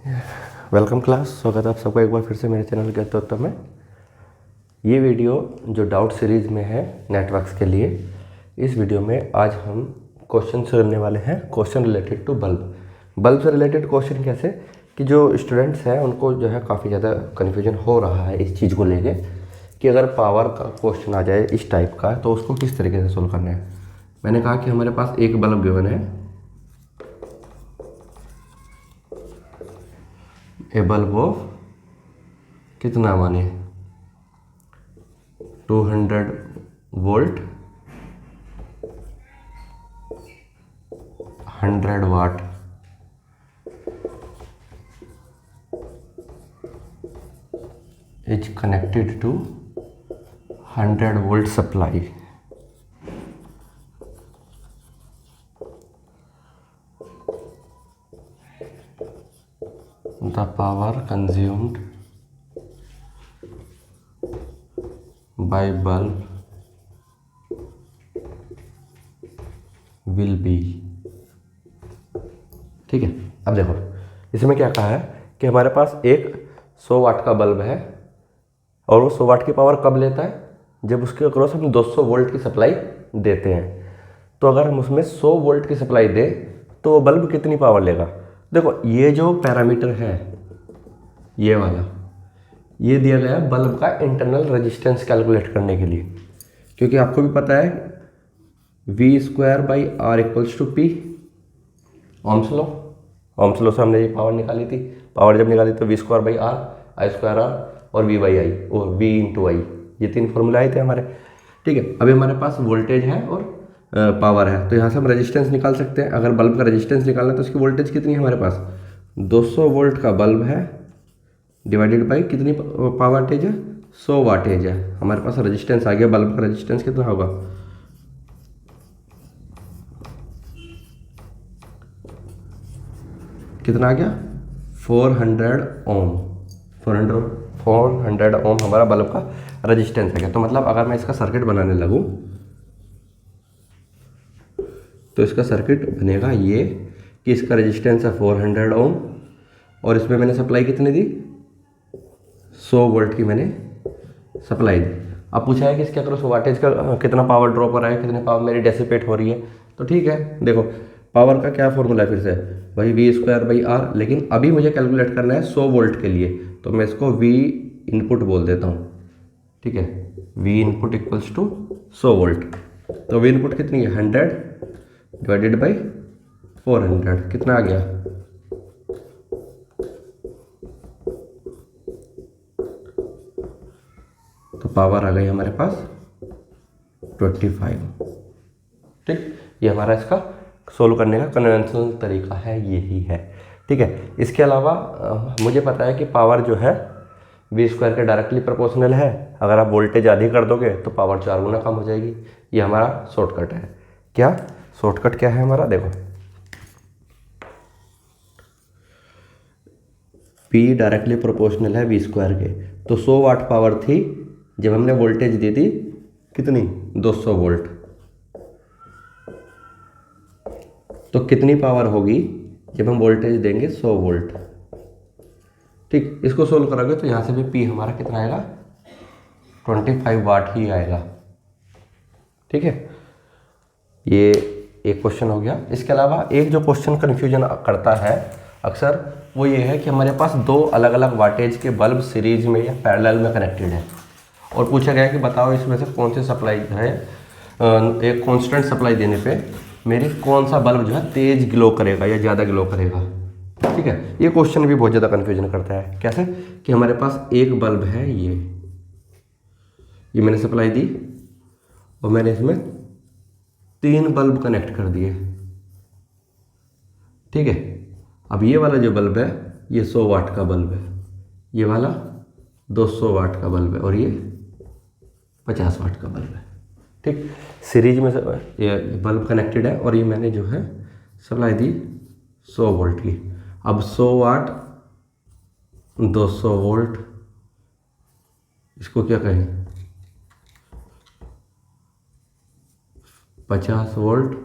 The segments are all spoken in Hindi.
वेलकम क्लास, स्वागत है आप सबका एक बार फिर से मेरे चैनल के उत्तर में। ये वीडियो जो डाउट सीरीज़ में है नेटवर्क्स के लिए, इस वीडियो में आज हम क्वेश्चन से करने वाले हैं क्वेश्चन रिलेटेड टू बल्ब से रिलेटेड क्वेश्चन। कैसे कि जो स्टूडेंट्स हैं उनको जो है काफ़ी ज़्यादा कन्फ्यूजन हो रहा है इस चीज़ को लेके कि अगर पावर का क्वेश्चन आ जाए इस टाइप का तो उसको किस तरीके से सोल्व करना है। मैंने कहा कि हमारे पास एक बल्ब गिवन है, ए बल्ब ऑफ कितना माने 200 volt 100 watt is connected to 100 volt supply. The power consumed by bulb will be। ठीक है, अब देखो इसमें क्या कहा है कि हमारे पास एक 100 वाट का बल्ब है और वो 100 वाट की पावर कब लेता है, जब उसके अक्रॉस हम 200 वोल्ट की सप्लाई देते हैं। तो अगर हम उसमें 100 वोल्ट की सप्लाई दें तो वो बल्ब कितनी पावर लेगा। देखो ये जो पैरामीटर है ये वाला, ये दिया गया है बल्ब का इंटरनल रेजिस्टेंस कैलकुलेट करने के लिए, क्योंकि आपको भी पता है V²/R = P, ओम्स लॉ से हमने ये पावर निकाली थी। पावर जब निकाली तो V²/R, I²R और V/I और V/I, ये तीन फॉर्मूला आए थे हमारे। ठीक है, अभी हमारे पास वोल्टेज है और पावर है, तो यहाँ से हम रेजिस्टेंस निकाल सकते हैं। अगर बल्ब का रेजिस्टेंस निकालना है तो उसकी वोल्टेज कितनी है हमारे पास, 200 वोल्ट का बल्ब है डिवाइडेड बाई कितनी पावरटेज है, 100 वाटेज है। हमारे पास रेजिस्टेंस आ गया, बल्ब का रेजिस्टेंस कितना होगा, कितना आ गया 400 ओम। 400 ओम हमारा बल्ब का रेजिस्टेंस है। तो मतलब अगर मैं इसका सर्किट बनाने लगूं तो इसका सर्किट बनेगा ये कि इसका रेजिस्टेंस है 400 ओम और इसमें मैंने सप्लाई कितनी दी, 100 वोल्ट की मैंने सप्लाई दी। अब पूछा है कि इसके अक्रॉस वाटेज का कितना पावर ड्रॉप हो रहा है, कितनी पावर मेरी डेसिपेट हो रही है। तो ठीक है, देखो पावर का क्या फॉर्मूला है, फिर से वही V²/R, लेकिन अभी मुझे कैलकुलेट करना है 100 वोल्ट के लिए, तो मैं इसको V इनपुट बोल देता हूँ। ठीक है, V इनपुट इक्वल्स टू 100 वोल्ट। तो V इनपुट कितनी है, 100 डिवाइडेड बाई 400, कितना आ गया, तो पावर आ गई हमारे पास 25। ठीक, ये हमारा इसका सोल्व करने का कन्वेंशनल तरीका है, यही है। ठीक है, इसके अलावा मुझे पता है कि पावर जो है V² के डायरेक्टली प्रोपोर्शनल है। अगर आप वोल्टेज आधी कर दोगे तो पावर 4 गुना कम हो जाएगी। ये हमारा शॉर्टकट है। क्या शॉर्टकट क्या है हमारा, देखो P डायरेक्टली प्रोपोर्शनल है V² के, तो 100 वाट पावर थी जब हमने वोल्टेज दी थी कितनी, 200 वोल्ट, तो कितनी पावर होगी जब हम वोल्टेज देंगे 100 वोल्ट। ठीक, इसको सोल्व करोगे तो यहाँ से भी P हमारा कितना आएगा, 25 वाट ही आएगा। ठीक है, ये एक क्वेश्चन हो गया। इसके अलावा एक जो क्वेश्चन कन्फ्यूजन करता है अक्सर, वो ये है कि हमारे पास दो अलग अलग वाटेज के बल्ब सीरीज में या पैरेलल में कनेक्टेड है और पूछा गया कि बताओ इसमें से कौन सी सप्लाई है, एक कांस्टेंट सप्लाई देने पे मेरी कौन सा बल्ब जो है तेज ग्लो करेगा या ज़्यादा ग्लो करेगा। ठीक है, ये क्वेश्चन भी बहुत ज़्यादा कन्फ्यूजन करता है। कैसे कि हमारे पास एक बल्ब है, ये मैंने सप्लाई दी और मैंने इसमें 3 बल्ब कनेक्ट कर दिए। ठीक है, अब ये वाला जो बल्ब है ये 100 वाट का बल्ब है, ये वाला 200 वाट का बल्ब है और ये 50 वाट का बल्ब है। ठीक, सीरीज में ये बल्ब कनेक्टेड है और ये मैंने जो है सप्लाई दी 100 वोल्ट की। अब 100 वाट 200 वोल्ट, इसको क्या कहें, 50 वोल्ट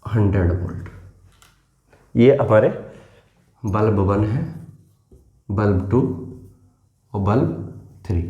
100 वोल्ट, ये हमारे बल्ब 1 है, बल्ब 2 और बल्ब 3।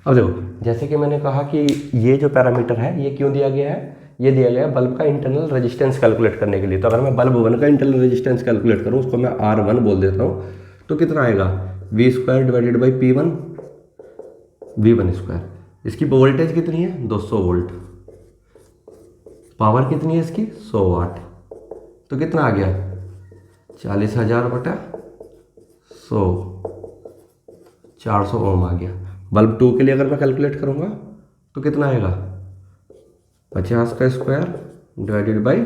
अब देखो जैसे कि मैंने कहा कि ये जो पैरामीटर है ये क्यों दिया गया है, ये दिया गया है बल्ब का इंटरनल रेजिस्टेंस कैलकुलेट करने के लिए। तो अगर मैं बल्ब 1 का इंटरनल रेजिस्टेंस कैलकुलेट करूँ, उसको मैं R1 बोल देता हूँ, तो कितना आएगा V² divided by P1 V1²। इसकी वोल्टेज कितनी है 200 वोल्ट, पावर कितनी है इसकी 100 वाट, तो कितना आ गया 40,000 बटा 100, 400 ओम आ गया। बल्ब 2 के लिए अगर मैं कैलकुलेट करूँगा तो कितना आएगा 50 का स्क्वायर डिवाइडेड बाई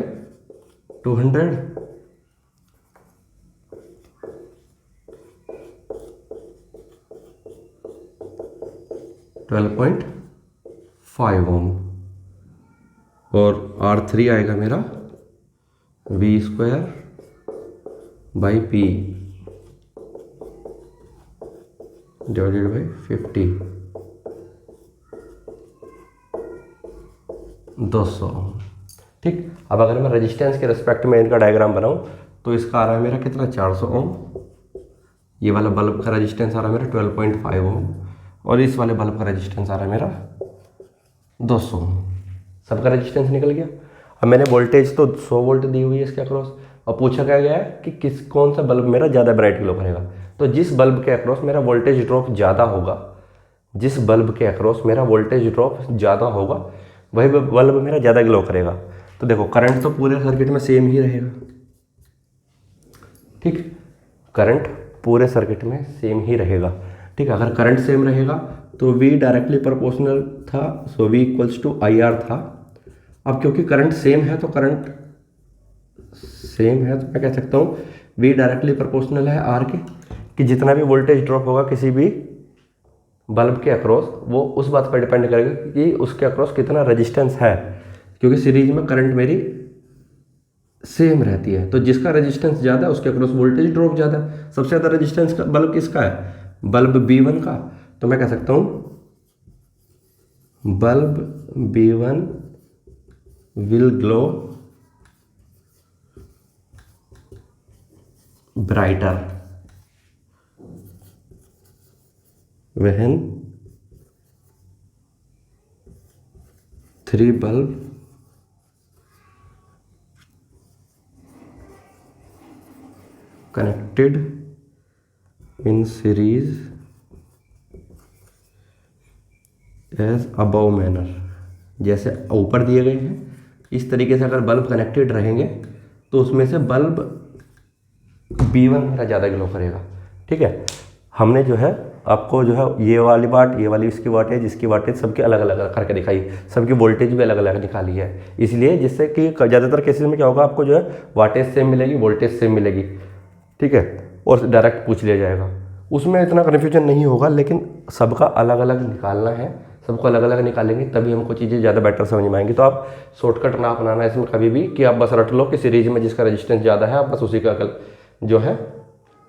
200, 12.5 ओम। और R3 आएगा मेरा V² by P divided by 50, 200 ओम। ठीक, अब अगर मैं रेजिस्टेंस के रिस्पेक्ट में इनका डायग्राम बनाऊं तो इसका आ रहा है मेरा कितना 400 ओम, ये वाला बल्ब का रेजिस्टेंस आ रहा है मेरा 12.5 ओम, और इस वाले बल्ब का रेजिस्टेंस आ रहा है मेरा 200 ओम। सबका रेजिस्टेंस निकल गया। अब मैंने वोल्टेज तो 100 वोल्ट दी हुई है इसके अक्रॉस, और पूछा क्या गया है कि कौन सा बल्ब मेरा ज़्यादा ब्राइट ग्लो करेगा। तो जिस बल्ब के अक्रॉस मेरा वोल्टेज ड्रॉप ज़्यादा होगा, जिस बल्ब के अक्रॉस मेरा वोल्टेज ड्रॉप ज़्यादा होगा वही बल्ब मेरा ज़्यादा ग्लो करेगा। तो देखो करंट तो पूरे सर्किट में सेम ही रहेगा। ठीक, करंट पूरे सर्किट में सेम ही रहेगा। ठीक, अगर करंट सेम रहेगा तो V डायरेक्टली प्रोपोर्शनल था, सो V = IR था। अब क्योंकि करंट सेम है तो करंट सेम है तो मैं कह सकता हूँ V डायरेक्टली प्रोपोर्शनल है R के, कि जितना भी वोल्टेज ड्रॉप होगा किसी भी बल्ब के अक्रॉस वो उस बात पर डिपेंड करेगा कि उसके अक्रॉस कितना रेजिस्टेंस है, क्योंकि सीरीज में करंट मेरी सेम रहती है। तो जिसका रेजिस्टेंस ज़्यादा है उसके अक्रॉस वोल्टेज ड्रॉप ज़्यादा है। सबसे ज़्यादा रेजिस्टेंस का बल्ब किसका है, बल्ब B1 का। तो मैं कह सकता हूँ bulb B1 will glow brighter when 3 bulb connected in series as above manner। जैसे ऊपर दिए गए हैं इस तरीके से अगर बल्ब कनेक्टेड रहेंगे तो उसमें से बल्ब B1 मेरा ज़्यादा ग्लो करेगा। ठीक है, हमने जो है आपको जो है ये वाली वाट, ये वाली इसकी वाटेज, इसकी वाटेज सबके अलग अलग करके दिखाई, सबकी वोल्टेज भी अलग अलग निकाली है। इसलिए जिससे कि ज़्यादातर केसेस में क्या होगा, आपको जो है वाटेज सेम मिलेगी, वोल्टेज सेम मिलेगी। ठीक है, और डायरेक्ट पूछ लिया जाएगा, उसमें इतना कन्फ्यूजन नहीं होगा। लेकिन सबका अलग अलग निकालना है, सबको अलग अलग निकालेंगे तभी हमको चीज़ें ज़्यादा बेटर समझ में आएंगी। तो आप शॉर्टकट ना अपनाना है इसमें कभी भी, कि आप बस रट लो कि सीरीज में जिसका रेजिस्टेंस ज़्यादा है आप बस उसी का जो है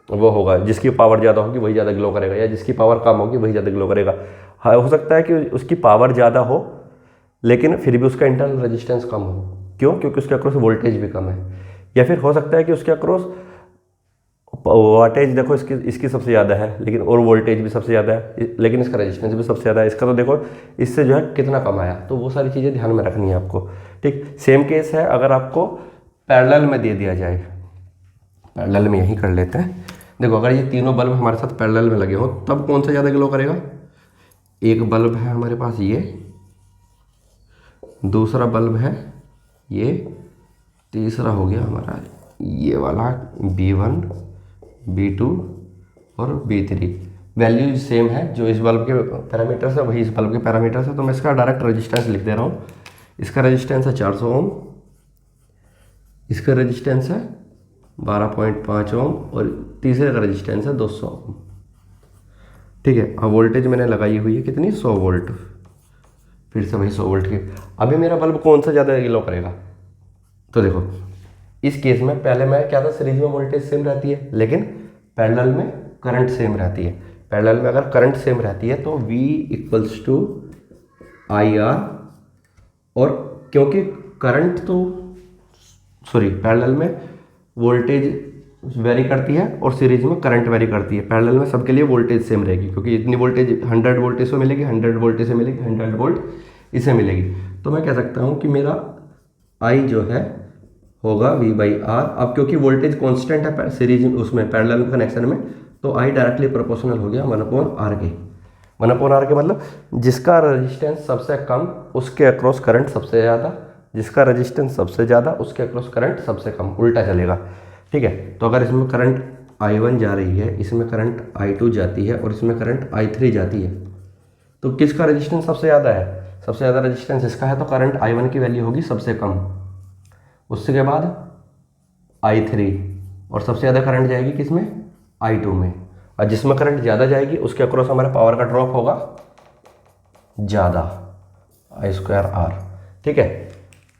वो होगा, जिसकी पावर ज़्यादा होगी वही ज़्यादा ग्लो करेगा, या जिसकी पावर कम होगी वही ज़्यादा ग्लो करेगा। हाँ, हो सकता है कि उसकी पावर ज़्यादा हो लेकिन फिर भी उसका इंटरनल रेजिस्टेंस कम हो। क्यों? क्योंकि उसके अक्रॉस वोल्टेज भी कम है। या फिर हो सकता है कि उसके अक्रॉस वाटेज देखो इसकी सबसे ज़्यादा है लेकिन और वोल्टेज भी सबसे ज़्यादा है, लेकिन इसका रेजिस्टेंस भी सबसे ज़्यादा है। इसका तो देखो इससे जो है कितना कम आया। तो वो सारी चीज़ें ध्यान में रखनी है आपको। ठीक, सेम केस है अगर आपको पैरेलल में दे दिया जाए, पैरेलल में यही कर लेते हैं। देखो अगर ये तीनों बल्ब हमारे साथ पैरेलल में लगे हो तब कौन सा ज़्यादा ग्लो करेगा। एक बल्ब है हमारे पास ये, दूसरा बल्ब है ये, तीसरा हो गया हमारा ये वाला B1, B2 और B3। वैल्यू सेम है, जो इस बल्ब के पैरामीटर्स है वही इस बल्ब के पैरामीटर्स है। तो मैं इसका डायरेक्ट रेजिस्टेंस लिख दे रहा हूँ। इसका रेजिस्टेंस है 400 ओम, इसका रेजिस्टेंस है 12.5 ओम और तीसरे का रेजिस्टेंस है 200 ओम। ठीक है, अब वोल्टेज मैंने लगाई हुई है कितनी 100 वोल्ट, फिर से वही 100 वोल्ट की। अभी मेरा बल्ब कौन सा ज़्यादा ग्लो करेगा। तो देखो इस केस में पहले मैं क्या था, सीरीज में वोल्टेज सेम रहती है लेकिन पैरेलल में करंट सेम रहती है। पैरेलल में अगर करंट सेम रहती है तो V = IR, और क्योंकि करंट तो पैरेलल में वोल्टेज वेरी करती है और सीरीज में करंट वेरी करती है। पैरेलल में सबके लिए वोल्टेज सेम रहेगी, क्योंकि इतनी वोल्टेज 100 वोल्ट इसे मिलेगी, 100 वोल्ट इसे मिलेगी, 100 वोल्ट इसे मिलेगी। तो मैं कह सकता हूँ कि मेरा आई जो है होगा V/R। अब क्योंकि वोल्टेज कांस्टेंट है सीरीज उसमें पैरेलल कनेक्शन में, तो आई डायरेक्टली प्रोपोर्शनल हो गया 1/R के। 1/R के मतलब जिसका रेजिस्टेंस सबसे कम उसके अक्रॉस करंट सबसे ज़्यादा, जिसका रेजिस्टेंस सबसे ज़्यादा उसके अक्रॉस करंट सबसे कम, उल्टा चलेगा। ठीक है, तो अगर इसमें करंट I1 जा रही है, इसमें करंट I2 जाती है और इसमें करंट I3 जाती है, तो किसका रेजिस्टेंस सबसे ज़्यादा है? सबसे ज़्यादा रेजिस्टेंस इसका है, तो करंट I1 की वैल्यू होगी सबसे कम, उसके बाद I3, और सबसे ज़्यादा करंट जाएगी किसमें? I2 में। और जिसमें करंट ज़्यादा जाएगी उसके अक्रॉस हमारा पावर का ड्रॉप होगा ज़्यादा, I²R। ठीक है,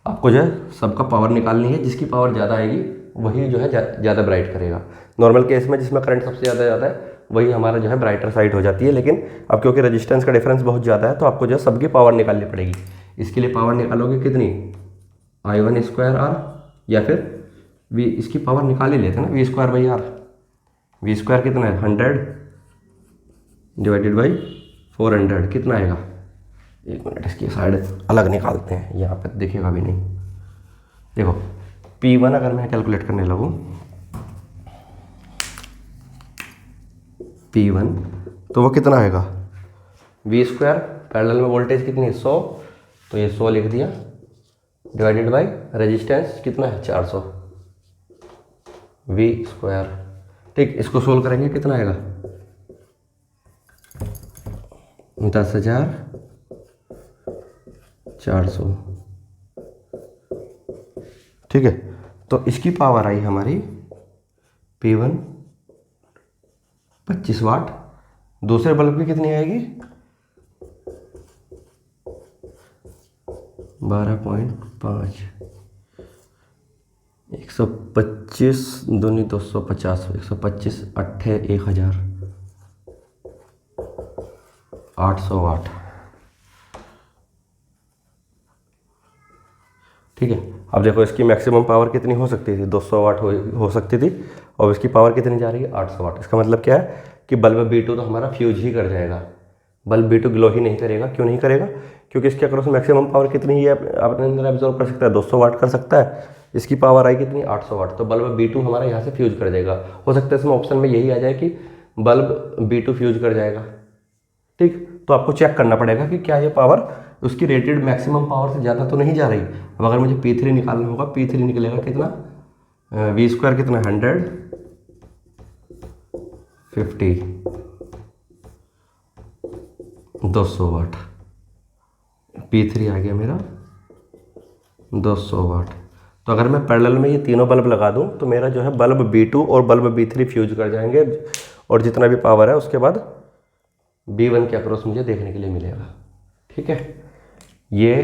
आपको जो है सबका पावर निकालनी है, जिसकी पावर ज़्यादा आएगी वही जो है ज़्यादा ब्राइट करेगा। नॉर्मल केस में जिसमें करंट सबसे ज़्यादा जाता है वही हमारा जो है ब्राइटर साइड हो जाती है, लेकिन अब क्योंकि रेजिस्टेंस का डिफरेंस बहुत ज़्यादा है तो आपको जो है सबकी पावर निकालनी पड़ेगी। इसके लिए पावर निकालोगे कितनी? I1²R, या फिर V, इसकी पावर निकाल ही लेते हैं ना, V²/R। V² कितना है? 100 डिवाइडेड बाई 400 कितना आएगा? एक मिनट, इसकी साइड अलग निकालते हैं, यहाँ पर दिखेगा भी नहीं। देखो P1 अगर मैं कैलकुलेट करने लगूँ, P1 तो वो कितना आएगा? V², पैरेलल में वोल्टेज कितनी है? 100, तो ये 100 लिख दिया, डिवाइडेड बाई रेजिस्टेंस कितना है? 400 V²। ठीक, इसको सोल्व करेंगे कितना आएगा? 10,400। ठीक है, तो इसकी पावर आई हमारी P1 25 वाट। दूसरे बल्ब की कितनी आएगी? 12.5, 125 दूनी 250, 125 अट्ठे 1000, 800 वाट। ठीक है, अब देखो इसकी मैक्सिमम पावर कितनी हो सकती थी? 200 वाट हो सकती थी, और इसकी पावर कितनी जा रही है? 800 वाट। इसका मतलब क्या है कि बल्ब B2 तो हमारा फ्यूज ही कर जाएगा, बल्ब B2 ग्लो ही नहीं करेगा। क्यों नहीं करेगा? क्योंकि इसके अक्रॉस मैक्सिमम पावर कितनी ही है अपने अंदर एब्जॉर्व कर सकता है, 200 वाट कर सकता है। इसकी पावर आई कितनी? 800 वाट। तो बल्ब B2 हमारा यहाँ से फ्यूज कर जाएगा। हो सकता है इसमें ऑप्शन में यही आ जाए कि बल्ब B2 फ्यूज कर जाएगा। ठीक, तो आपको चेक करना पड़ेगा कि क्या ये पावर उसकी रेटेड मैक्सिमम पावर से ज़्यादा तो नहीं जा रही। अब अगर मुझे P3 निकालना होगा, P3 निकलेगा कितना? V² कितना? 150, 200 वाट। P3 आ गया मेरा 200 वाट। तो अगर मैं पैरेलल में ये तीनों बल्ब लगा दूं तो मेरा जो है बल्ब B2 और बल्ब B3 फ्यूज कर जाएंगे, और जितना भी पावर है उसके बाद B1 के अक्रॉस मुझे देखने के लिए मिलेगा। ठीक है, ये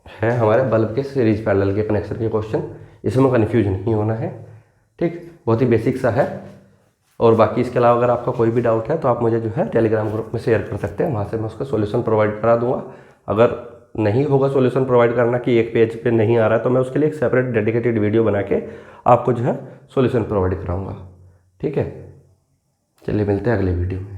है हमारे बल्ब के सीरीज पैरेलल के कनेक्शन के क्वेश्चन, इसमें कन्फ्यूज नहीं होना है। ठीक, बहुत ही बेसिक सा है। और बाकी इसके अलावा अगर आपका कोई भी डाउट है तो आप मुझे जो है टेलीग्राम ग्रुप में शेयर कर सकते हैं, वहाँ से मैं उसका सॉल्यूशन प्रोवाइड करा दूंगा। अगर नहीं होगा सॉल्यूशन प्रोवाइड करना कि एक पेज पे नहीं आ रहा है, तो मैं उसके लिए एक सेपरेट डेडिकेटेड वीडियो बना के आपको जो है सॉल्यूशन प्रोवाइड कराऊंगा। ठीक है, चलिए मिलते हैं अगले वीडियो में।